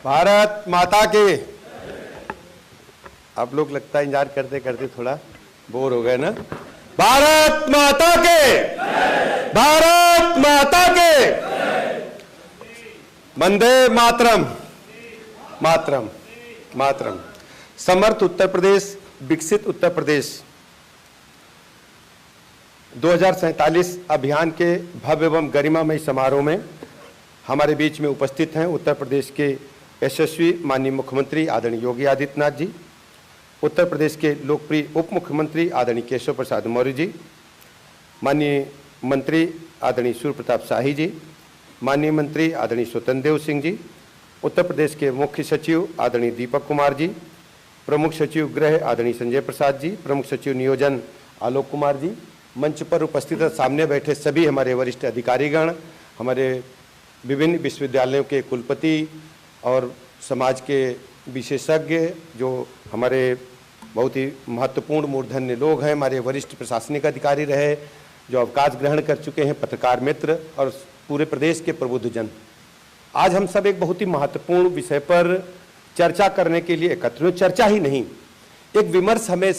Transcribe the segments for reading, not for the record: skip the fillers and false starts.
भारत माता के। आप लोग लगता है इंतजार करते करते थोड़ा बोर हो गए ना। भारत माता के, भारत माता के, वंदे मातरम, मातरम, मातरम। समर्थ उत्तर प्रदेश, विकसित उत्तर प्रदेश 2047 अभियान के भव्य एवं गरिमामय समारोह में हमारे बीच में उपस्थित हैं उत्तर प्रदेश के यशस्वी माननीय मुख्यमंत्री आदरणीय योगी आदित्यनाथ जी, उत्तर प्रदेश के लोकप्रिय उप मुख्यमंत्री आदरणीय केशव प्रसाद मौर्य जी, माननीय मंत्री आदरणीय सूर्य प्रताप शाही जी, माननीय मंत्री आदरणीय स्वतंत्र देव सिंह जी, उत्तर प्रदेश के मुख्य सचिव आदरणीय दीपक कुमार जी, प्रमुख सचिव गृह आदरणीय संजय प्रसाद जी, प्रमुख सचिव नियोजन आलोक कुमार जी, मंच पर उपस्थित सामने बैठे सभी हमारे वरिष्ठ अधिकारीगण, हमारे विभिन्न विश्वविद्यालयों के कुलपति और समाज के विशेषज्ञ जो हमारे बहुत ही महत्वपूर्ण मूर्धन्य लोग हैं, हमारे वरिष्ठ प्रशासनिक अधिकारी रहे जो अवकाश ग्रहण कर चुके हैं, पत्रकार मित्र और पूरे प्रदेश के प्रबुद्धजन, आज हम सब एक बहुत ही महत्वपूर्ण विषय पर चर्चा करने के लिए एकत्र हुए। चर्चा ही नहीं, एक विमर्श हमें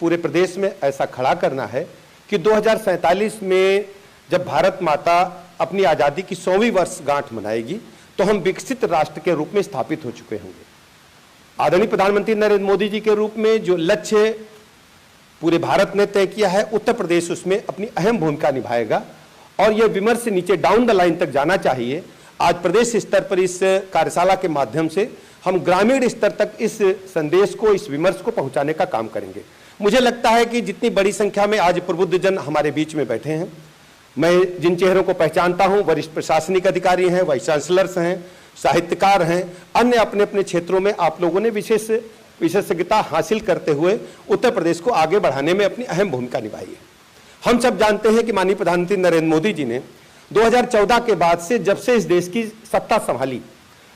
पूरे प्रदेश में ऐसा खड़ा करना है कि 2047 में जब भारत माता अपनी आज़ादी की 100वीं वर्षगांठ मनाएगी तो हम विकसित राष्ट्र के रूप में स्थापित हो चुके होंगे। आदरणीय प्रधानमंत्री नरेंद्र मोदी जी के रूप में जो लक्ष्य पूरे भारत ने तय किया है, उत्तर प्रदेश उसमें अपनी अहम भूमिका निभाएगा और यह विमर्श नीचे डाउन द लाइन तक जाना चाहिए। आज प्रदेश स्तर पर इस कार्यशाला के माध्यम से हम ग्रामीण स्तर तक इस संदेश को, इस विमर्श को पहुंचाने का काम करेंगे। मुझे लगता है कि जितनी बड़ी संख्या में आज प्रबुद्धजन हमारे बीच में बैठे हैं, मैं जिन चेहरों को पहचानता हूं, वरिष्ठ प्रशासनिक अधिकारी हैं, वाइस चांसलर्स हैं, साहित्यकार हैं, अन्य अपने अपने क्षेत्रों में आप लोगों ने विशेषज्ञता हासिल करते हुए उत्तर प्रदेश को आगे बढ़ाने में अपनी अहम भूमिका निभाई है। हम सब जानते हैं कि माननीय प्रधानमंत्री नरेंद्र मोदी जी ने 2014 के बाद से जब से इस देश की सत्ता संभाली,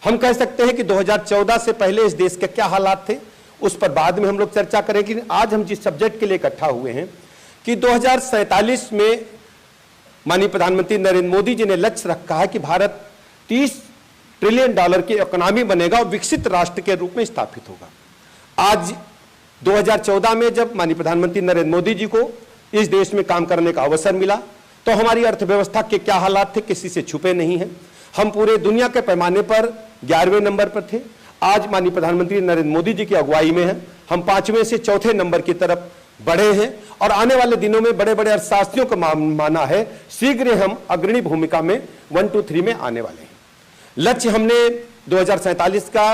हम कह सकते हैं कि 2014 से पहले इस देश के क्या हालात थे उस पर बाद में हम लोग चर्चा करेंगे। आज हम जिस सब्जेक्ट के लिए इकट्ठा हुए हैं कि 2047 में माननीय प्रधानमंत्री नरेंद्र मोदी जी ने लक्ष्य रखा है कि भारत $30 ट्रिलियन की इकोनॉमी बनेगा और विकसित राष्ट्र के रूप में स्थापित होगा। आज 2014 में जब माननीय प्रधानमंत्री नरेंद्र मोदी जी को इस देश में काम करने का अवसर मिला तो हमारी अर्थव्यवस्था के क्या हालात थे किसी से छुपे नहीं हैं। हम पूरे दुनिया के पैमाने पर 11वें नंबर पर थे। आज माननीय प्रधानमंत्री नरेंद्र मोदी जी की अगुवाई में है हम 5वें से 4थे नंबर की तरफ बढ़े हैं और आने वाले दिनों में बड़े बड़े अर्थशास्त्रियों का माना है शीघ्र हम अग्रणी भूमिका में 1, 2, 3 में आने वाले हैं। लक्ष्य हमने 2047 का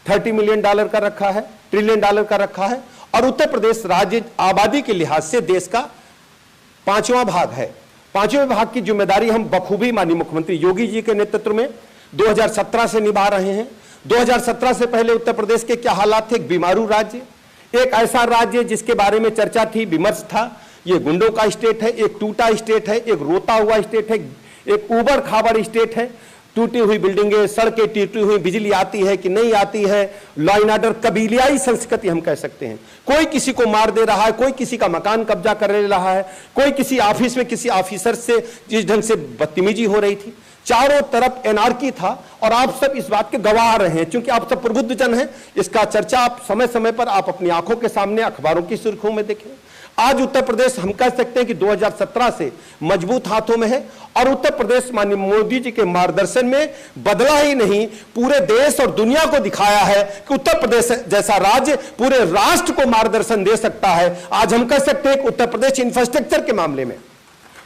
$30 मिलियन का रखा है, ट्रिलियन डॉलर का रखा है और उत्तर प्रदेश राज्य आबादी के लिहाज से देश का 5वां भाग है। 5वें भाग की जिम्मेदारी हम बखूबी माननीय मुख्यमंत्री योगी जी के नेतृत्व में 2017 से निभा रहे हैं। 2017 से पहले उत्तर प्रदेश के क्या हालात थे? एक बीमारू राज्य, एक ऐसा राज्य जिसके बारे में चर्चा थी, विमर्श था, ये गुंडों का स्टेट है, एक टूटा स्टेट है, एक रोता हुआ स्टेट है, एक उबड़ खाबड़ स्टेट है, टूटी हुई बिल्डिंगें, सड़कें टूटी हुई, बिजली आती है कि नहीं आती है, लॉ एंड ऑर्डर कबीलियाई संस्कृति हम कह सकते हैं। कोई किसी को मार दे रहा है, कोई किसी का मकान कब्जा कर ले रहा है, कोई किसी ऑफिस में किसी ऑफिसर से जिस ढंग से बदतमीजी हो रही थी, चारों तरफ एनार्की था और आप सब इस बात के गवाह रहे हैं। क्योंकि आप सब प्रबुद्ध जन हैं, इसका चर्चा आप समय समय पर आप अपनी आंखों के सामने अखबारों की सुर्खियों में देखें। आज उत्तर प्रदेश हम कह सकते हैं कि 2017 से मजबूत हाथों में है और उत्तर प्रदेश माननीय मोदी जी के मार्गदर्शन में बदला ही नहीं, पूरे देश और दुनिया को दिखाया है कि उत्तर प्रदेश जैसा राज्य पूरे राष्ट्र को मार्गदर्शन दे सकता है। आज हम कह सकते हैं कि उत्तर प्रदेश इंफ्रास्ट्रक्चर के मामले में,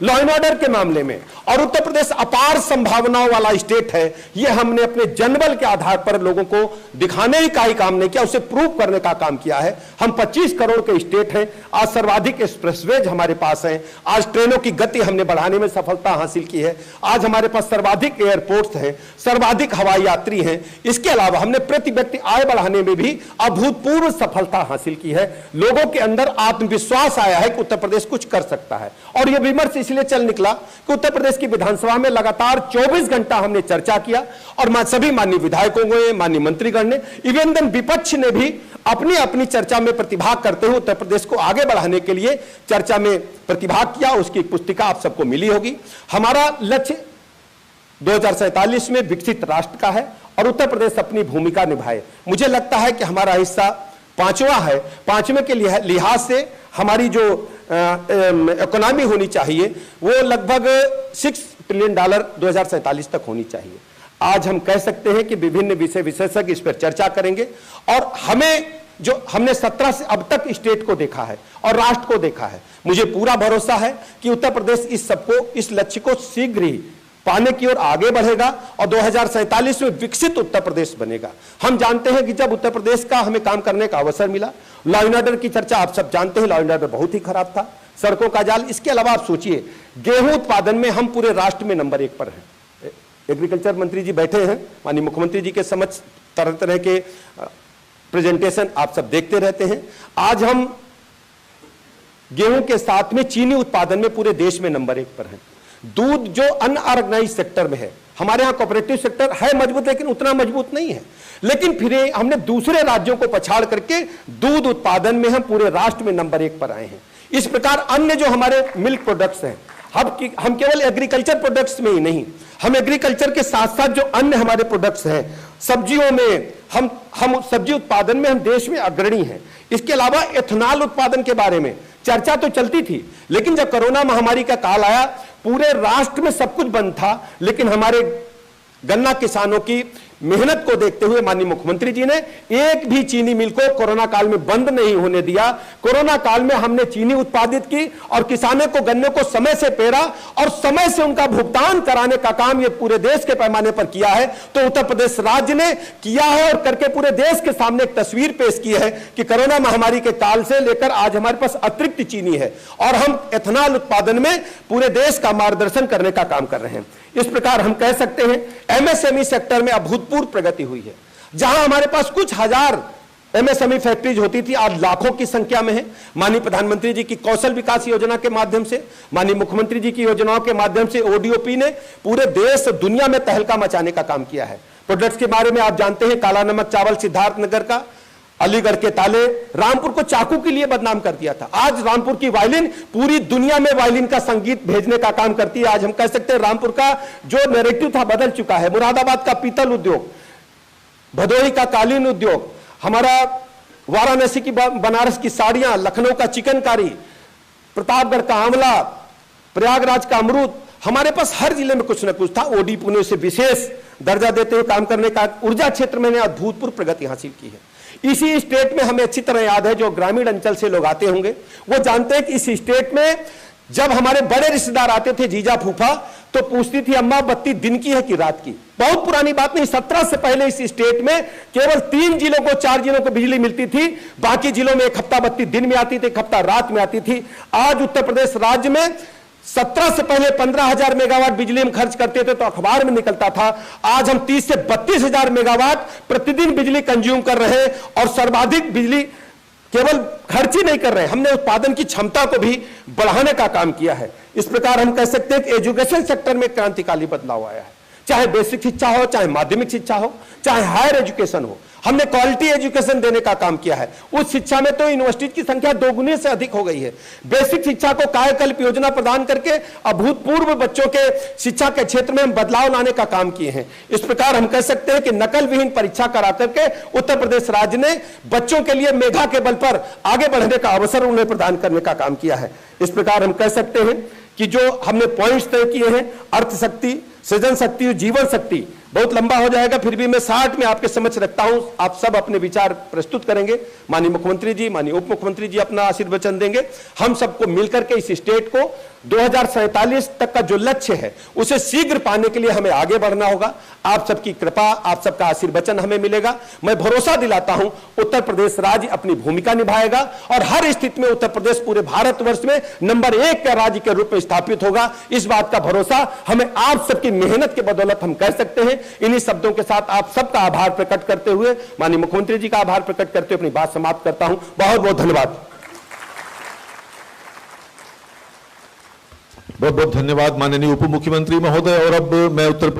लॉ एंड ऑर्डर के मामले में और उत्तर प्रदेश अपार संभावनाओं वाला स्टेट है। यह हमने अपने जनबल के आधार पर लोगों को दिखाने का ही काम नहीं किया, उसे प्रूव करने का काम किया है। हम 25 करोड़ के स्टेट हैं, आज सर्वाधिक एक्सप्रेसवेज हमारे पास हैं, आज ट्रेनों की गति हमने बढ़ाने में सफलता हासिल की है, आज हमारे पास सर्वाधिक एयरपोर्ट्स हैं, सर्वाधिक हवाई यात्री हैं। इसके अलावा हमने प्रति व्यक्ति आय बढ़ाने में भी अभूतपूर्व सफलता हासिल की है। लोगों के अंदर आत्मविश्वास आया है कि उत्तर प्रदेश कुछ कर सकता है और यह विमर्श इसलिए चल निकला कि उत्तर प्रदेश की विधानसभा में लगातार 24 घंटा हमने चर्चा किया और सभी माननीय विधायकों ने, माननीय मंत्रीगण ने, इवन देन विपक्ष ने भी अपनी अपनी चर्चा में प्रतिभाग करते हुए उत्तर प्रदेश को आगे बढ़ाने के लिए चर्चा में प्रतिभाग किया। उसकी पुस्तिका आप सबको मिली होगी। हमारा लक्ष्य 2047 में विकसित राष्ट्र का है और उत्तर प्रदेश अपनी भूमिका निभाए। मुझे लगता है कि हमारा हिस्सा पांचवा है। पांचवें के लिहाज से हमारी जो इकोनॉमी होनी चाहिए वो लगभग $6 ट्रिलियन 2047 तक होनी चाहिए। आज हम कह सकते हैं कि विभिन्न विषय विशेषज्ञ इस पर चर्चा करेंगे और हमें जो हमने 17 से अब तक स्टेट को देखा है और राष्ट्र को देखा है, मुझे पूरा भरोसा है कि उत्तर प्रदेश इस लक्ष्य को शीघ्र ही पाने की ओर आगे बढ़ेगा और 2047 में विकसित उत्तर प्रदेश बनेगा। हम जानते हैं कि जब उत्तर प्रदेश का हमें काम करने का अवसर मिला, लॉ एंड ऑर्डर की चर्चा आप सब जानते हैं, लॉ एंड ऑर्डर बहुत ही खराब था, सड़कों का जाल। इसके अलावा आप सोचिए, गेहूं उत्पादन में हम पूरे राष्ट्र में नंबर 1 पर हैं। एग्रीकल्चर मंत्री जी बैठे हैं, माननीय मुख्यमंत्री जी के समक्ष तरह तरह के प्रेजेंटेशन आप सब देखते रहते हैं। आज हम गेहूं के साथ में चीनी उत्पादन में पूरे देश में नंबर 1 पर हैं। दूध जो अनऑर्गेनाइज सेक्टर में है, हमारे यहां कोऑपरेटिव सेक्टर है मजबूत, लेकिन उतना मजबूत नहीं है। लेकिन फिर हमने दूसरे राज्यों को पछाड़ करके दूध उत्पादन में हम पूरे राष्ट्र में नंबर 1 पर आए हैं। इस प्रकार अन्य जो हमारे मिल्क प्रोडक्ट्स हैं, हम केवल एग्रीकल्चर प्रोडक्ट्स में ही नहीं, हम एग्रीकल्चर के साथ साथ जो अन्य हमारे प्रोडक्ट्स हैं, सब्जियों में हम सब्जी उत्पादन में हम देश में अग्रणी हैं। इसके अलावा एथेनॉल उत्पादन के बारे में चर्चा तो चलती थी, लेकिन जब कोरोना महामारी का काल आया, पूरे राष्ट्र में सब कुछ बंद था, लेकिन हमारे गन्ना किसानों की मेहनत को देखते हुए माननीय मुख्यमंत्री जी ने एक भी चीनी मिल को कोरोना काल में बंद नहीं होने दिया। कोरोना काल में हमने चीनी उत्पादित की और किसानों को गन्ने को समय से पेरा और समय से उनका भुगतान कराने का काम ये पूरे देश के पैमाने पर किया है। तो उत्तर प्रदेश राज्य ने किया है और करके पूरे देश के सामने एक तस्वीर पेश की है कि कोरोना महामारी के काल से लेकर आज हमारे पास अतिरिक्त चीनी है और हम एथेनॉल उत्पादन में पूरे देश का मार्गदर्शन करने का काम कर रहे हैं। इस प्रकार हम कह सकते हैं एमएसएमई सेक्टर में अभूतपूर्व प्रगति हुई है। जहां हमारे पास कुछ हजार एमएसएमई फैक्ट्रीज होती थी, आज लाखों की संख्या में है। माननीय प्रधानमंत्री जी की कौशल विकास योजना के माध्यम से, माननीय मुख्यमंत्री जी की योजनाओं के माध्यम से ओडीओपी ने पूरे देश दुनिया में तहलका मचाने का काम किया है। प्रोडक्ट्स के बारे में आप जानते हैं, काला नमक चावल सिद्धार्थनगर का, अलीगढ़ के ताले, रामपुर को चाकू के लिए बदनाम कर दिया था। आज रामपुर की वायलिन पूरी दुनिया में वायलिन का संगीत भेजने का काम करती है। आज हम कह सकते हैं रामपुर का जो नैरेटिव था बदल चुका है। मुरादाबाद का पीतल उद्योग, भदोही का कालीन उद्योग, हमारा वाराणसी की बनारस की साड़ियां, लखनऊ का चिकनकारी, प्रतापगढ़ का आंवला, प्रयागराज का अमरूद, हमारे पास हर जिले में कुछ न कुछ था। ओडी पुणे से विशेष दर्जा देते हुए काम करने का, ऊर्जा क्षेत्र में अद्भुतपूर्व प्रगति हासिल की है। इसी स्टेट में हमें अच्छी तरह याद है, जो ग्रामीण अंचल से लोग आते होंगे वो जानते हैं कि इस स्टेट में जब हमारे बड़े रिश्तेदार आते थे, जीजा फूफा, तो पूछती थी अम्मा बत्ती दिन की है कि रात की। बहुत पुरानी बात नहीं, 17 से पहले इस स्टेट में केवल 3 जिलों को 4 जिलों को बिजली मिलती थी, बाकी जिलों में एक हफ्ता बत्ती दिन में आती थी, एक हफ्ता रात में आती थी। आज उत्तर प्रदेश राज्य में 17 से पहले 15,000 मेगावाट बिजली हम खर्च करते थे तो अखबार में निकलता था। आज हम 30 से 32,000 मेगावाट प्रतिदिन बिजली कंज्यूम कर रहे हैं और सर्वाधिक बिजली केवल खर्च ही नहीं कर रहे हैं, हमने उत्पादन की क्षमता को भी बढ़ाने का काम किया है। इस प्रकार हम कह सकते हैं कि एजुकेशन सेक्टर में क्रांतिकारी बदलाव आया है। चाहे बेसिक शिक्षा हो, चाहे माध्यमिक शिक्षा हो, चाहे हायर एजुकेशन हो, हमने क्वालिटी एजुकेशन देने का काम किया है। उस शिक्षा में तो यूनिवर्सिटी की संख्या 2 गुने से अधिक हो गई है। बेसिक शिक्षा को कायाकल्प योजना प्रदान करके अभूतपूर्व बच्चों के शिक्षा के क्षेत्र में हम बदलाव लाने का काम किए हैं। इस प्रकार हम कह सकते हैं कि नकल विहीन परीक्षा करा करके उत्तर प्रदेश राज्य ने बच्चों के लिए मेधा के बल पर आगे बढ़ने का अवसर उन्हें प्रदान करने का काम किया है। इस प्रकार हम कह सकते हैं कि जो हमने पॉइंट्स तय किए हैं, अर्थ शक्ति, सृजन शक्ति और जीवन शक्ति, बहुत लंबा हो जाएगा, फिर भी मैं 60 में आपके समक्ष रखता हूं। आप सब अपने विचार प्रस्तुत करेंगे, माननीय मुख्यमंत्री जी, माननीय उप मुख्यमंत्री जी अपना आशीर्वचन देंगे। हम सबको मिलकर के इस स्टेट को 2047 तक का जो लक्ष्य है उसे शीघ्र पाने के लिए हमें आगे बढ़ना होगा। आप सबकी कृपा, आप सबका आशीर्वचन हमें मिलेगा। मैं भरोसा दिलाता हूं उत्तर प्रदेश राज्य अपनी भूमिका निभाएगा और हर स्थिति में उत्तर प्रदेश पूरे भारतवर्ष में नंबर 1 का राज्य के रूप में स्थापित होगा। इस बात का भरोसा हमें आप सबकी मेहनत के बदौलत हम कह सकते हैं। इन्हीं शब्दों के साथ आप सबका आभार प्रकट करते हुए, माननीय मुख्यमंत्री जी का आभार प्रकट करते हुए अपनी बात समाप्त करता हूं। बहुत बहुत धन्यवाद। बहुत बहुत धन्यवाद माननीय उप मुख्यमंत्री महोदय। और अब मैं उत्तर